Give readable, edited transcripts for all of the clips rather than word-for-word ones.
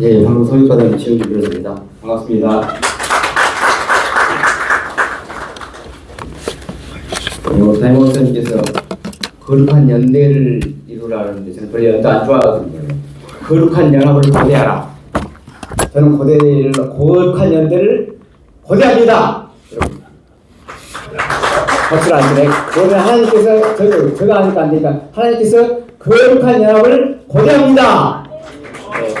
예, 방금 소유과장 지원기 부르습니다. 반갑습니다. 사회목사님께서 거룩한 연대를 이루라는데 저는 별로 연대 안 좋아하거든요. 거룩한 연합을 고대하라. 저는 거룩한 연대를 고대합니다. 박수를 안 주네. 그러면 하나님께서 제가 하니까 안 되니까 하나님께서 거룩한 연합을 고대합니다. 네.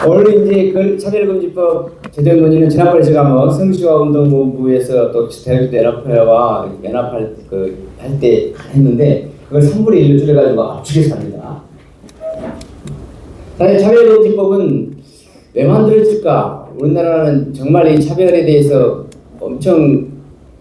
오늘 이제 그 차별금지법 제정 논의는 지난번에 제가 성시화 운동본부에서 또 대학교 연합회와 연합할 할 때 했는데 그걸 3분의 1로 줄여가지고 압축해서 합니다. 사실 차별금지법은 왜 만들어질까? 우리나라는 정말 이 차별에 대해서 엄청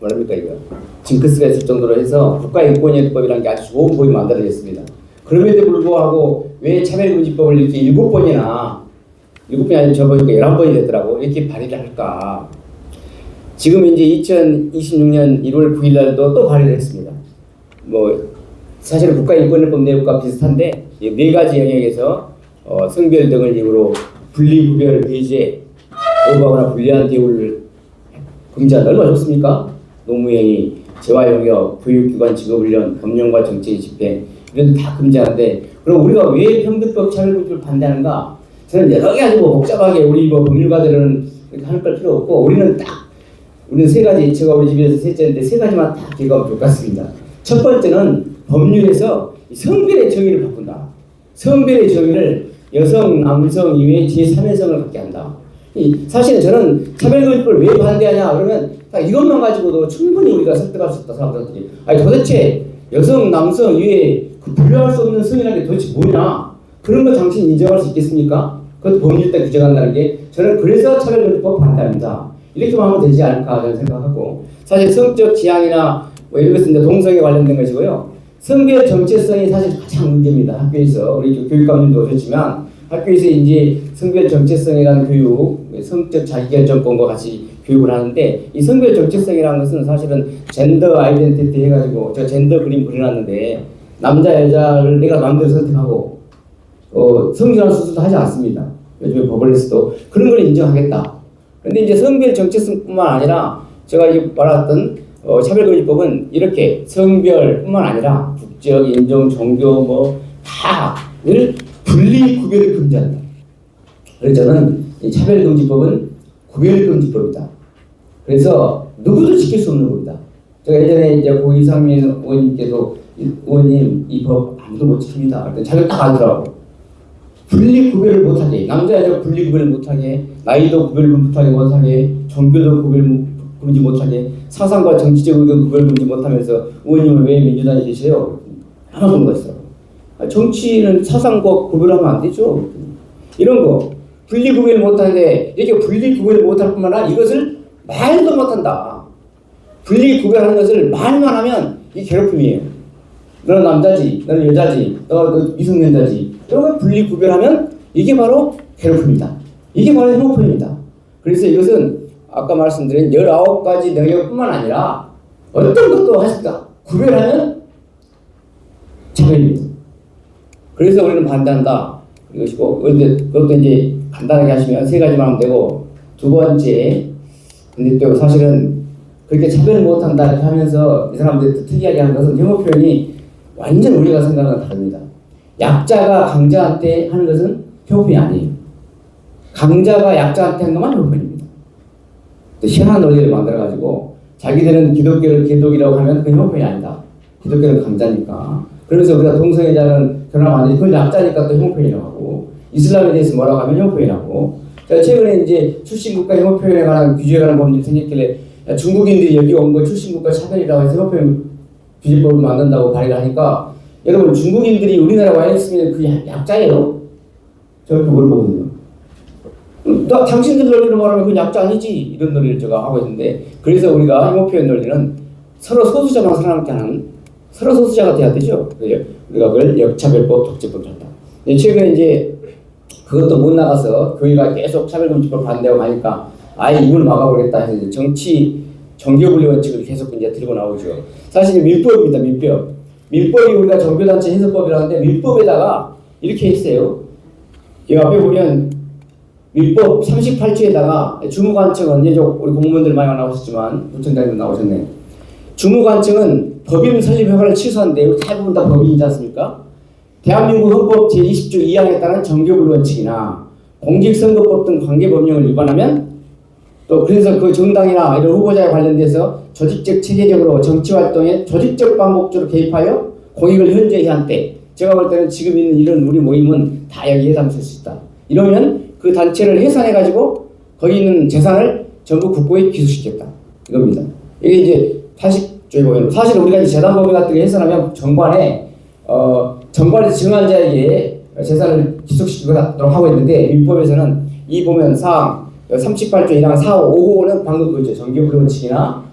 뭐랍니까 이거 징크스가 있을 정도로 해서 국가인권위법이라는 게 아주 좋은 법이 만들어졌습니다. 그럼에도 불구하고 왜 차별금지법을 이렇게 7번이 아니라 저보니까 11번이 됐더라고. 이렇게 발의를 할까? 지금 이제 2026년 1월 9일 날도 또 발의를 했습니다. 사실은 국가인권위법 내용과 비슷한데 4가지 영역에서 성별 등을 이유로 분리구별 배제, 오버하거나 불리한 대우를 금지한다. 얼마나 좋습니까? 노무행위, 재활용역, 교육기관 직업훈련, 법령과 정치 집행 이런 데 다 금지하는데 그럼 우리가 왜 평등법 차별금지를 반대하는가? 저는 여러 가지 복잡하게 우리 법률가들은 이렇게 할 걸 필요 없고 우리는 3가지, 제가 우리 집에서 셋째인데 3가지만 딱 기억하면 좋을 것 같습니다. 첫 번째는 법률에서 성별의 정의를 바꾼다. 성별의 정의를 여성, 남성 이외에 제3의 성을 갖게 한다. 사실은 저는 차별금지법을 왜 반대하냐 그러면 딱 이것만 가지고도 충분히 우리가 설득할 수 있다 생각하거든요. 아니 도대체 여성, 남성 이외에 분류할 수 없는 성이라는 게 도대체 뭐냐? 그런 거 당신이 인정할 수 있겠습니까? 그것도 법률 때 규정한다는 게 저는 그래서 차별금지법 반대합니다. 이렇게만 하면 되지 않을까 저는 생각하고 사실 성적 지향이나 이런 것은 동성에 관련된 것이고요. 성별 정체성이 사실 가장 문제입니다. 학교에서 우리 교육감님도 오셨지만 학교에서 이제 성별 정체성이라는 교육, 성적 자기결정권과 같이 교육을 하는데 이 성별 정체성이라는 것은 사실은 젠더 아이덴티티 해가지고 제가 젠더 그림 그려놨는데 남자 여자를 내가 마음대로 선택하고 성진환 수술도 하지 않습니다. 요즘에 법원에서도 그런 걸 인정하겠다. 그런데 이제 성별 정체성뿐만 아니라 제가 말했던 차별금지법은 이렇게 성별뿐만 아니라 국적, 인종, 종교 다를 분리 구별을 금지한다. 그래서 저는 이 차별금지법은 구별금지법이다. 그래서 누구도 지킬 수 없는 법이다. 제가 예전에 이제 고 이상민 의원님께도 의원님 이 법 아무도 못 지킵니다. 그랬더니 자기가 딱 하더라고. 분리 구별을 못하게, 남자 여자 분리 구별을 못하게, 나이도 구별 못하게, 종교도 구별 금지 못하게, 사상과 정치적 의견 구별 금지 못하면서 의원님은 왜 민주당에 계세요? 하나도 모르겠어요. 정치는 사상과 구별하면 안 되죠. 이런 거 분리 구별 못하는데 이렇게 분리 구별 못할 뿐만 아니라 이것을 말도 못한다. 분리 구별하는 것을 말만 하면 이 괴롭힘이에요. 너는 남자지, 너는 여자지, 너는 미성년자지. 이런 걸 분리 구별하면 이게 바로 괴롭힘이다. 이게 바로 혐오표현이다. 그래서 이것은 아까 말씀드린 19가지 영역뿐만 아니라 어떤 것도 하실까 구별하면 차별입니다. 그래서 우리는 반대한다. 이것이고, 그런데 그것도 이제 간단하게 하시면 3가지만 하면 되고, 2번째, 근데 또 사실은 그렇게 차별을 못한다 이렇게 하면서 이 사람들이 특이하게 하는 것은 혐오 표현이 완전 우리가 생각하는 다릅니다. 약자가 강자한테 하는 것은 혐오 표현이 아니에요. 강자가 약자한테 하는 것만 혐오 표현입니다. 또 희한한 논리를 만들어가지고 자기들은 기독교를 개독이라고 하면 그 혐오 표현이 아니다. 기독교는 강자니까. 그러면서 우리가 동성애자는 결혼하면 안 되지. 그건 약자니까 또 혐오 표현이라고 하고 이슬람에 대해서 뭐라고 하면 혐오 표현이라고 하고 제가 최근에 이제 출신국가 혐오 표현에 관한 규제에 관한 법률이 생겼길래 중국인들이 여기 온 거 출신국가 차별이라고 해서 혐오 표현 규제법을 만든다고 발의를 하니까 여러분 중국인들이 우리나라 와 있으면 그 약자예요? 저렇게 물어보거든요. 당신들 논리로 말하면 그건 약자 아니지 이런 논리를 제가 하고 있는데 그래서 우리가 혐오 표현 논리는 서로 소수자만 살아남게 하는 서로 소수자가 돼야 되죠. 우리가 그걸 역차별법, 독재법 한다. 최근에 이제 그것도 못 나가서 교회가 계속 차별금지법 반대하고 하니까 아예 이걸 막아보겠다 해서 이제 정교분리 원칙을 계속 이제 들고 나오죠. 사실 밀법입니다. 밀법이 우리가 종교단체 해석법이라는데 밀법에다가 이렇게 했어요. 이 앞에 보면 민법 38조에다가 주무관청은 예적 우리 공무원들 많이 나오셨지만 부총장님도 나오셨네. 주무관청은 법인 설립 허가를 취소한데 대부분 다 법인이지 않습니까? 대한민국 헌법 제20조 2항에 따른 정교불 원칙이나 공직선거법 등 관계법령을 위반하면 또 그래서 그 정당이나 이런 후보자에 관련돼서 조직적 체계적으로 정치활동에 조직적 반복적으로 개입하여 공익을 현저히한 때 제가 볼 때는 지금 있는 이런 우리 모임은 다 여기 해당될 수 있다. 이러면 그 단체를 해산해가지고 거기 있는 재산을 전부 국고에 기소시켰다. 이겁니다. 이게 이제 80조에 보면 사실 우리가 이제 재단법인 같은 게 해산하면 정관에서 정한 자에게 재산을 기소시키도록 하고 있는데 민법에서는 이 보면 사항 38조 1항 4, 5호는 방금 그죠. 정교불 원칙이나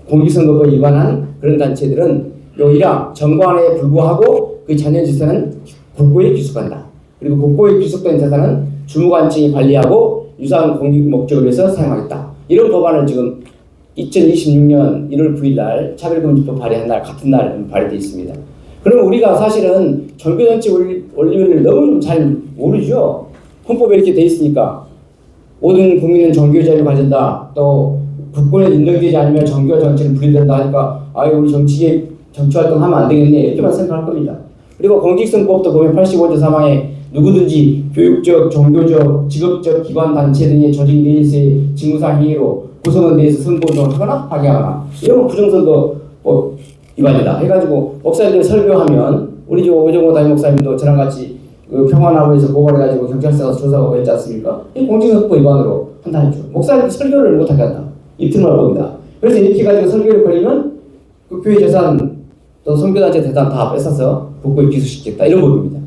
공직선거법 위반한 그런 단체들은 요 1항 정관에 불구하고 그 자녀 재산은 국고에 귀속한다. 그리고 국고에 귀속된 재산은 주무관청이 관리하고 유사한 공익 목적을 위해서 사용하겠다. 이런 법안을 지금 2026년 1월 9일 날 차별금지법 발의한 날 같은 날 발의되어 있습니다. 그러면 우리가 사실은 정교정치 원리를 너무 좀 잘 모르죠. 헌법에 이렇게 돼 있으니까 모든 국민은 정교의 자유를 가진다. 또 국권에 인정되지 않으면 정교와 정치는 분리된다 하니까 우리 정치활동 하면 안 되겠네 이렇게만 생각할 겁니다. 그리고 공직선거법도 보면 85조 3항에 누구든지 교육적, 종교적, 직업적 기관 단체 등의 조직 내에서의 직무상 행위로 구성원 내에서 선거운동을 하거나 파기하거나 이러면 부정선거법 위반이다 해가지고 목사님들 설교하면 우리 집 오정호 담임 목사님도 저랑 같이 그 평화나무에서 고발해가지고 경찰서가 조사하고 했지 않습니까? 이 공직선거법 위반으로 판단했죠. 목사님도 설교를 못하게 한다. 입틀만 봅니다. 그래서 이렇게 가지고 설교를 걸리면 그 교회 재산 또 선교단체 재산 다 뺏어서 국고에 기소시켰다 이런 법입니다.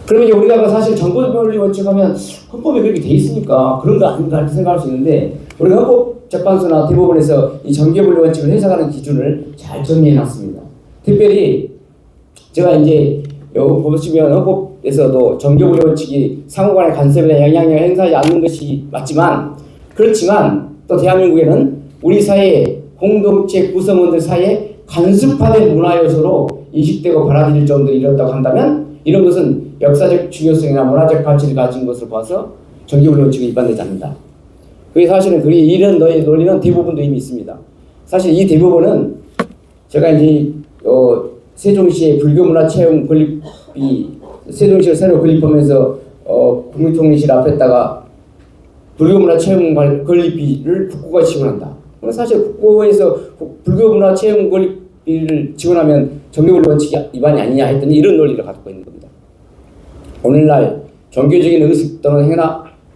그러면 이제 우리가 사실 정보원리 원칙하면 헌법에 그렇게 돼 있으니까 그런 거 아닌가 이렇게 생각할 수 있는데 우리가 헌법재판소나 대법원에서 이 정교분리 원칙을 해석하는 기준을 잘 정리해놨습니다. 특별히 제가 이제 여기 보시면 헌법에서도 정교분리 원칙이 상호간의 간섭이나 영향력을 행사하지 않는 것이 맞지만 그렇지만 또 대한민국에는 우리 사회 공동체 구성원들 사이에 간섭하는 문화 요소로 인식되고 받아들일 정도로 이뤘다고 한다면 이런 것은 역사적 중요성이나 문화적 가치를 가진 것을 봐서 정교분리 원칙이 위반되지 않는다. 그게 사실은 이런 논리는 대부분도 이미 있습니다. 사실 이 대부분은 제가 이제 세종시의 불교문화체험 건립이 세종시를 새로 건립하면서 국민통일실 앞에다가 불교문화체험 건립비를 국고가 지원한다. 사실 국고에서 불교문화체험 건립비를 지원하면 정교분리 원칙이 위반이 아니냐 했더니 이런 논리를 갖고 있는 겁니다. 오늘날 종교적인 의식 또는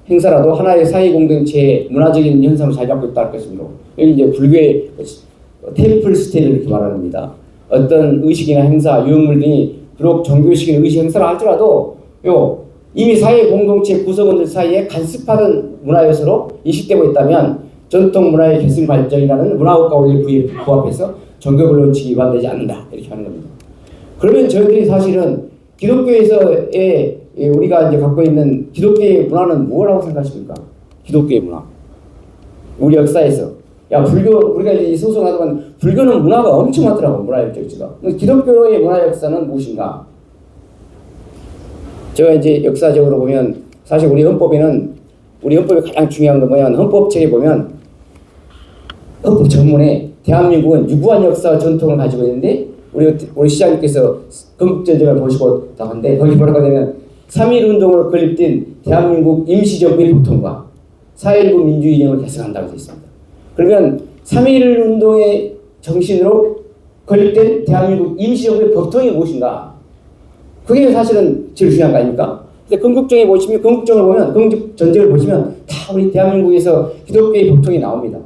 행사라도 하나의 사회 공동체의 문화적인 현상을 잘 잡고 있다는 것이므로 여기 이제 불교의 템플 스테이를 이렇게 말합니다. 어떤 의식이나 행사, 유흥물 등이 비록 종교식인 의식 행사를 할지라도 이미 사회 공동체 구성원들 사이에 간섭하는 문화 요소로 인식되고 있다면 전통 문화의 계승 발전이라는 문화국가 원리 부합해서 정교분리 원칙이 위반되지 않는다 이렇게 하는 겁니다. 그러면 저희들이 사실은 기독교에서의 우리가 이제 갖고 있는 기독교의 문화는 뭐라고 생각하십니까? 기독교의 문화. 우리 역사에서 우리가 이제 소송하다가 불교는 문화가 엄청 많더라고 문화 역사가. 기독교의 문화 역사는 무엇인가? 제가 이제 역사적으로 보면 사실 우리 헌법에 가장 중요한 건 뭐냐면 헌법책에 보면 헌법 전문에 대한민국은 유구한 역사와 전통을 가지고 있는데 우리 시장님께서 건국전쟁을 보시고 나왔는데 거기 뭐라고 하냐면 3.1운동으로 건립된 대한민국 임시정부의 보통과 4.19 민주주의 이념을 계승한다고 되어 있습니다. 그러면 3.1운동의 정신으로 건립된 대한민국 임시정부의 법통이 무엇인가? 그게 사실은 제일 중요한 거 아닙니까? 근데 건국전쟁을 보면 건국전쟁을 보시면 다 우리 대한민국에서 기독교의 법통이 나옵니다.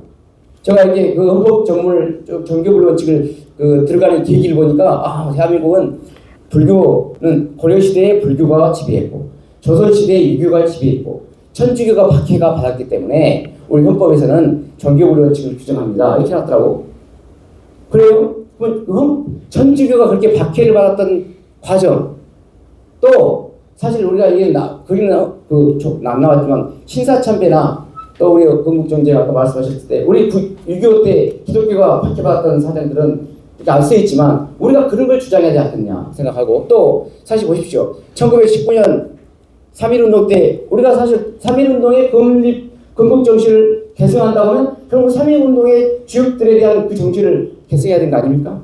제가 이제 그 헌법 정교분리 원칙을 들어가는 계기를 보니까 대한민국은 불교는 고려시대에 불교가 지배했고 조선시대에 유교가 지배했고 천주교가 박해가 받았기 때문에 우리 헌법에서는 정교분리 원칙을 규정합니다. 이렇게 해놨더라고. 그래요? 천주교가 그렇게 박해를 받았던 과정 또 사실 우리가 이게 거기는 안 나왔지만 신사참배나 또 우리 건국전쟁 아까 말씀하셨을 때 우리 6.25 때 기독교가 박해받았던 사장들은 이렇게 안 쓰여있지만 우리가 그런 걸 주장해야 되지 않겠냐 생각하고, 또 사실 보십시오. 1919년 3.1운동 때 우리가 사실 3.1운동의 건국 정신을 계승한다고 하면 결국 3.1운동의 주역들에 대한 그 정신을 계승해야 되는 거 아닙니까?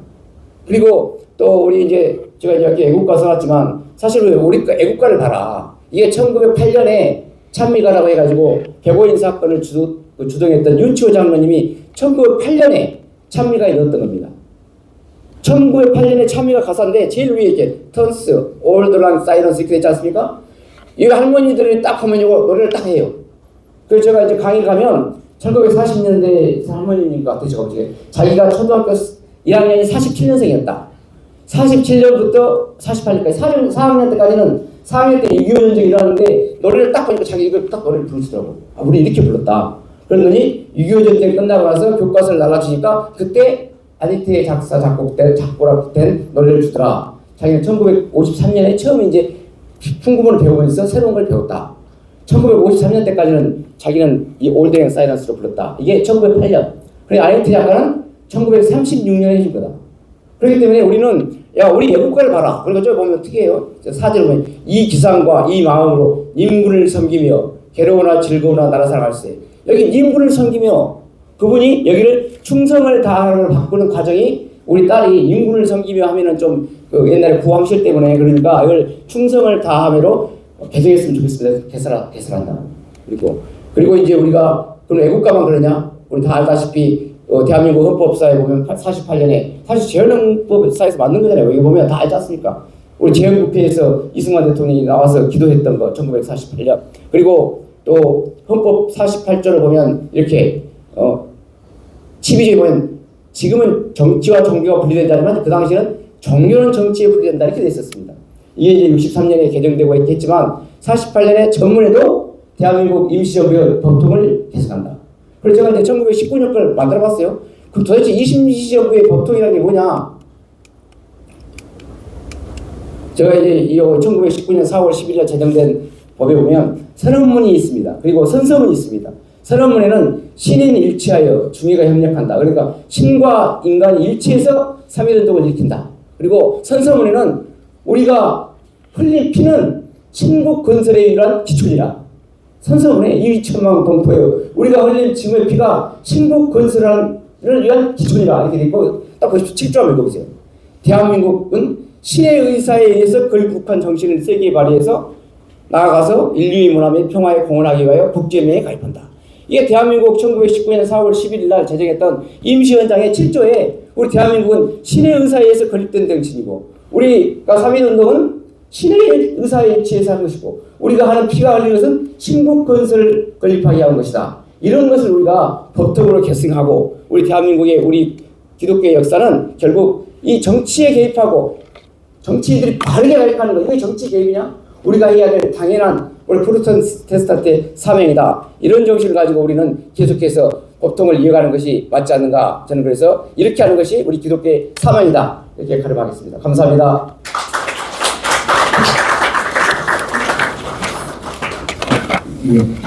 그리고 또 우리 이제 제가 이렇게 애국가 써놨지만 사실 우리 애국가를 봐라. 이게 1908년에 찬미가라고 해가지고 백오인 사건을 주동했던 윤치호 장로님이 1908년에 찬미가 일어났던 겁니다. 1908년에 찬미가 가사인데 제일 위에 이렇게 턴스, 올드 랑 사이런스 이렇게 됐지 않습니까? 이 할머니들이 딱 하면 이거 노래를 딱 해요. 그래서 제가 이제 강의 가면 1940년대 할머니니까 제가 어떻게 자기가 초등학교 1학년이 47년생이었다. 47년부터 48년까지 4학년 때까지는 4학년 때 6.25 전쟁이 일어났는데 노래를 딱 보니까 자기 이걸 딱 노래를 부르시더라고. 아, 우리 이렇게 불렀다. 그러더니 6.25 전쟁이 끝나고 나서 교과서를 날라주니까 그때 아니트의 작사, 작곡 된 노래를 주더라. 자기는 1953년에 처음 이제 풍구문을 배우면서 새로운 걸 배웠다. 1953년 때까지는 자기는 이 올드 앤 사이런스로 불렀다. 이게 1908년. 그리고 아니트 작가는 1936년에 해준 거다. 그렇기 때문에 우리는 우리 애국가를 봐라. 그리고 저 보면 어떻게 해요? 사진을 보면 이 기상과 이 마음으로 님군을 섬기며 괴로우나 즐거우나 나라 살아갈세. 여기 님군을 섬기며 그분이 여기를 충성을 다하는 바꾸는 과정이 우리 딸이 님군을 섬기며 하면은 좀 그 옛날에 구황실 때문에 그러니까 이걸 충성을 다함으로 개정했으면 좋겠습니다. 개설한다. 그리고 이제 우리가 그럼 애국가만 그러냐? 우리 다 알다시피 대한민국 헌법사에 보면 48년에 사실 재헌헌법사에서 만든 거잖아요. 여기 보면 다 알지 않습니까? 우리 재헌국회에서 이승만 대통령이 나와서 기도했던 거 1948년. 그리고 또 헌법 48조를 보면 이렇게 12조에 보면 지금은 정치와 종교가 분리된다지만 그 당시에는 종교는 정치에 분리된다 이렇게 돼 있었습니다. 이게 이제 63년에 개정되고 했지만 48년에 전문에도 대한민국 임시정부의 법통을 개정한다. 그래서 제가 이제 1919년 걸 만들어봤어요. 그럼 도대체 임시정부의 법통이라는 게 뭐냐? 제가 이제 1919년 4월 11일 제정된 법에 보면 선언문이 있습니다. 그리고 선서문이 있습니다. 선언문에는 신인 일치하여 중의가 협력한다. 그러니까 신과 인간이 일치해서 3.1운동을 일으킨다. 그리고 선서문에는 우리가 흘린 피는 신국 건설에 의한 기초이라. 선서문에 2천만 동포예요. 우리가 흘린 지금의 피가 신국 건설을 위한 기초이라 이렇게 되고 딱 보십시오. 7조 한번 읽어보세요. 대한민국은 신의 의사에 의해서 걸국한 정신을 세계에 발휘해서 나아가서 인류의 문화 및 평화에 공헌하기 위하여 국제연맹에 가입한다. 이게 대한민국 1919년 4월 11일 날 제정했던 임시헌장의 7조에 우리 대한민국은 신의 의사에 의해서 건립된 정신이고 우리가 3.1운동은 신의 의사에 의해서 한 것이고 우리가 하는 피가 흘린 것은 신국 건설을 건립하게 한 것이다. 이런 것을 우리가 법적으로 계승하고 우리 대한민국의 우리 기독교의 역사는 결국 이 정치에 개입하고 정치인들이 바르게 가입하는 거 이게 정치 개입이냐? 우리가 해야 될 당연한 우리 프로테스탄트의 사명이다. 이런 정신을 가지고 우리는 계속해서 법통을 이어가는 것이 맞지 않는가? 저는 그래서 이렇게 하는 것이 우리 기독교의 사명이다. 이렇게 가름하겠습니다. 감사합니다. 예.